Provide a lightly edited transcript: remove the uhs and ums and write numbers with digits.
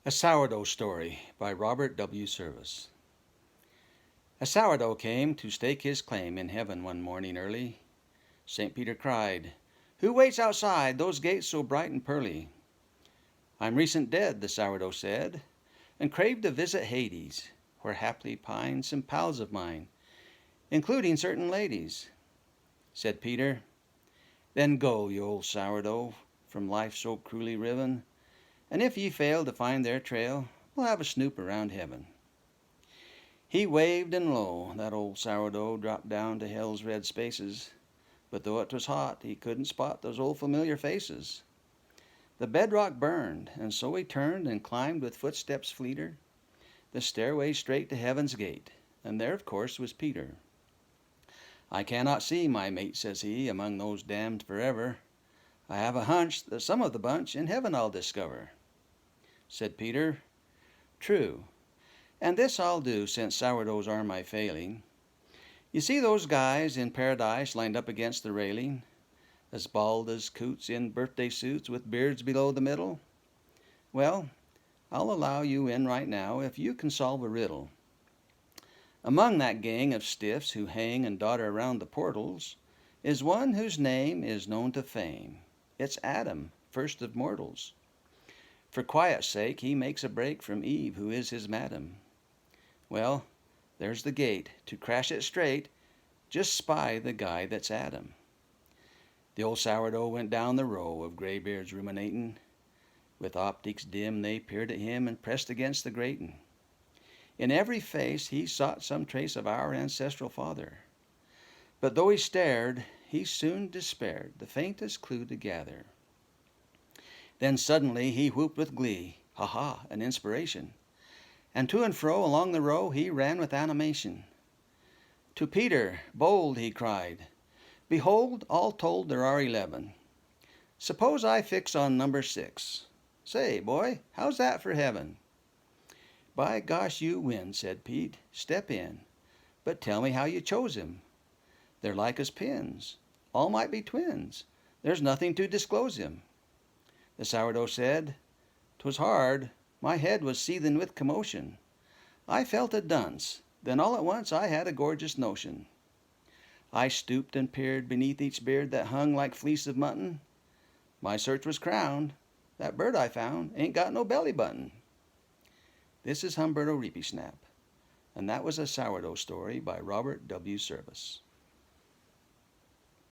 A Sourdough Story by Robert W. Service. A sourdough came to stake his claim in heaven one morning early. St. Peter cried, "Who waits outside those gates so bright and pearly?" "I'm recent dead," the sourdough said, "and crave to visit Hades, where haply pine some pals of mine, including certain ladies." Said Peter, "Then go, you old sourdough, from life so cruelly riven, and if ye fail to find their trail, we'll have a snoop around heaven." He waved, and lo, that old sourdough dropped down to hell's red spaces. But though it was hot, he couldn't spot those old familiar faces. The bedrock burned, and so he turned and climbed with footsteps fleeter the stairway straight to heaven's gate, and there, of course, was Peter. "I cannot see my mate," says he, "among those damned forever. I have a hunch that some of the bunch in heaven I'll discover." Said Peter, "True, and this I'll do, since sourdoughs are my failing. You see those guys in paradise lined up against the railing, as bald as coots in birthday suits with beards below the middle? Well, I'll allow you in right now if you can solve a riddle. Among that gang of stiffs who hang and dodder around the portals is one whose name is known to fame. It's Adam, first of mortals. For quiet's sake he makes a break from Eve, who is his madam. Well, there's the gate. To crash it straight, just spy the guy that's Adam." The old sourdough went down the row of graybeards ruminating. With optics dim they peered at him and pressed against the grating. In every face he sought some trace of our ancestral father. But though he stared, he soon despaired the faintest clue to gather. Then suddenly he whooped with glee, "Ha ha, an inspiration!" And to and fro along the row he ran with animation. To Peter, bold, he cried, "Behold, all told there are 11. Suppose I fix on number 6. Say, boy, how's that for heaven?" "By gosh, you win," said Pete. "Step in. But tell me how you chose him. They're like as pins. All might be twins. There's nothing to disclose him." The sourdough said, "'Twas hard. My head was seething with commotion. I felt a dunce. Then all at once I had a gorgeous notion. I stooped and peered beneath each beard that hung like fleece of mutton. My search was crowned. That bird I found ain't got no belly button." This is Humberto Reepeesnap, and that was a sourdough story by Robert W. Service.